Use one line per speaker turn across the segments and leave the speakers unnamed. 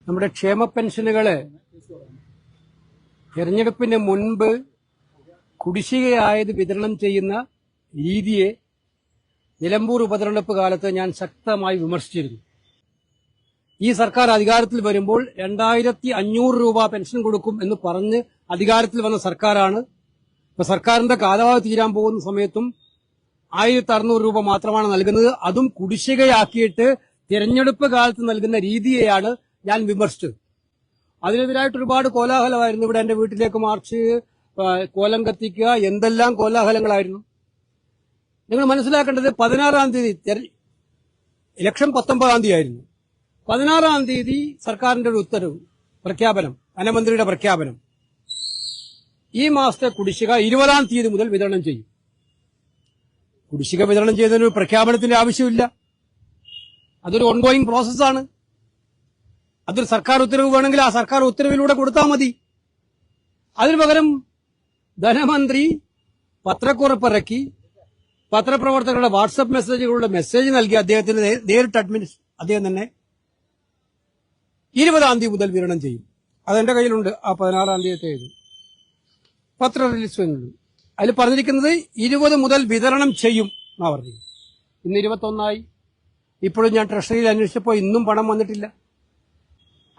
നമ്മുടെ ക്ഷേമ പെൻഷനുകള് തെരഞ്ഞെടുപ്പിന് മുൻപ് കുടിശ്ശികയായത് വിതരണം ചെയ്യുന്ന രീതിയെ നിലമ്പൂർ ഉപതെരഞ്ഞെടുപ്പ് കാലത്ത് ഞാൻ ശക്തമായി വിമർശിച്ചിരുന്നു. ഈ സർക്കാർ അധികാരത്തിൽ വരുമ്പോൾ 2500 രൂപ പെൻഷൻ കൊടുക്കും എന്ന് പറഞ്ഞ് അധികാരത്തിൽ വന്ന സർക്കാരാണ്. ഇപ്പൊ സർക്കാരിന്റെ കാലാവധി തീരാൻ പോകുന്ന സമയത്തും 1600 രൂപ മാത്രമാണ് നൽകുന്നത്. അതും കുടിശ്ശികയാക്കിയിട്ട് തിരഞ്ഞെടുപ്പ് കാലത്ത് നൽകുന്ന രീതിയെയാണ് ഞാൻ വിമർശിച്ചത്. അതിനെതിരായിട്ട് ഒരുപാട് കോലാഹലമായിരുന്നു. ഇവിടെ എന്റെ വീട്ടിലേക്ക് മാർച്ച്, കോലം കത്തിക്കുക, എന്തെല്ലാം കോലാഹലങ്ങളായിരുന്നു. നിങ്ങൾ മനസ്സിലാക്കേണ്ടത് 16-ാം തീയതി ഇലക്ഷൻ 19-ാം തീയതി ആയിരുന്നു. 16-ാം തീയതി സർക്കാരിന്റെ ഒരു ഉത്തരവ് പ്രഖ്യാപനം, ധനമന്ത്രിയുടെ പ്രഖ്യാപനം, ഈ മാസത്തെ കുടിശ്ശിക 20-ാം തീയതി മുതൽ വിതരണം ചെയ്യും. കുടിശ്ശിക വിതരണം ചെയ്തതിന് പ്രഖ്യാപനത്തിന്റെ ആവശ്യമില്ല. അതൊരു ഓൺഗോയിങ് പ്രോസസ്സാണ്. അതൊരു സർക്കാർ ഉത്തരവ് വേണമെങ്കിൽ ആ സർക്കാർ ഉത്തരവിലൂടെ കൊടുത്താൽ മതി. അതിനു പകരം ധനമന്ത്രി പത്രക്കുറിപ്പിറക്കി പത്രപ്രവർത്തകരുടെ വാട്സപ്പ് മെസ്സേജുകളുടെ മെസ്സേജ് നൽകി അദ്ദേഹത്തിന് നേരിട്ട് അദ്ദേഹം തന്നെ 20-ാം തീയതി മുതൽ വിതരണം ചെയ്യും. അതെന്റെ കയ്യിലുണ്ട്. ആ 16-ാം തീയതി പത്ര റിലീസ് ചെയ്യുന്നുണ്ട്. അതിൽ പറഞ്ഞിരിക്കുന്നത് 20 മുതൽ വിതരണം ചെയ്യും എന്നാ പറഞ്ഞത്. ഇന്ന് 21-ആയി. ഇപ്പോഴും ഞാൻ ട്രഷറിയിൽ അന്വേഷിച്ചപ്പോൾ ഇന്നും പണം വന്നിട്ടില്ല.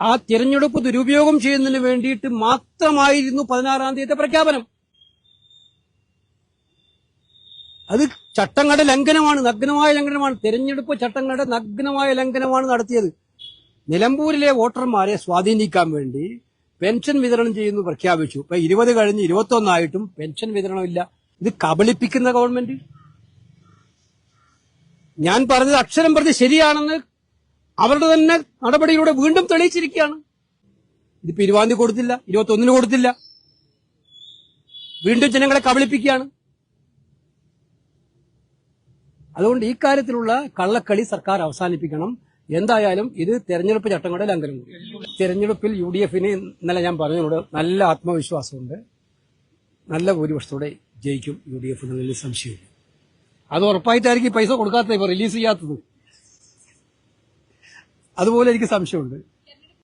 ആ തിരഞ്ഞെടുപ്പ് ദുരുപയോഗം ചെയ്യുന്നതിന് വേണ്ടിയിട്ട് മാത്രമായിരുന്നു 16-ാം തീയതി പ്രഖ്യാപനം. അത് ചട്ടങ്ങളുടെ ലംഘനമാണ്, നഗ്നമായ ലംഘനമാണ്. തെരഞ്ഞെടുപ്പ് ചട്ടങ്ങളുടെ നഗ്നമായ ലംഘനമാണ് നടത്തിയത്. നിലമ്പൂരിലെ വോട്ടർമാരെ സ്വാധീനിക്കാൻ വേണ്ടി പെൻഷൻ വിതരണം ചെയ്യുന്നു പ്രഖ്യാപിച്ചു. ഇപ്പൊ 20 കഴിഞ്ഞ് 21 ആയിട്ടും പെൻഷൻ വിതരണമില്ല. ഇത് കബളിപ്പിക്കുന്ന ഗവൺമെന്റ്. ഞാൻ പറഞ്ഞത് അക്ഷരം പ്രതി ശരിയാണെന്ന് അവരുടെ തന്നെ നടപടിയിലൂടെ വീണ്ടും തെളിയിച്ചിരിക്കുകയാണ്. ഇതിപ്പോ 20-ാം തീയതി കൊടുത്തില്ല, 21-ന് കൊടുത്തില്ല, വീണ്ടും ജനങ്ങളെ കബളിപ്പിക്കുകയാണ്. അതുകൊണ്ട് ഈ കാര്യത്തിലുള്ള കള്ളക്കളി സർക്കാർ അവസാനിപ്പിക്കണം. എന്തായാലും ഇത് തെരഞ്ഞെടുപ്പ് ചട്ടങ്ങളുടെ ലംഘനം. തെരഞ്ഞെടുപ്പിൽ UDF-ന് ഇന്നലെ ഞാൻ പറഞ്ഞതിനോട് നല്ല ആത്മവിശ്വാസമുണ്ട്. നല്ല ഭൂരിപക്ഷത്തോടെ ജയിക്കും UDF എന്നതിൽ സംശയമില്ല. അത് ഉറപ്പായിട്ടായിരിക്കും പൈസ കൊടുക്കാത്തത്, ഇപ്പൊ റിലീസ് ചെയ്യാത്തത്. അതുപോലെ എനിക്ക് സംശയമുണ്ട്.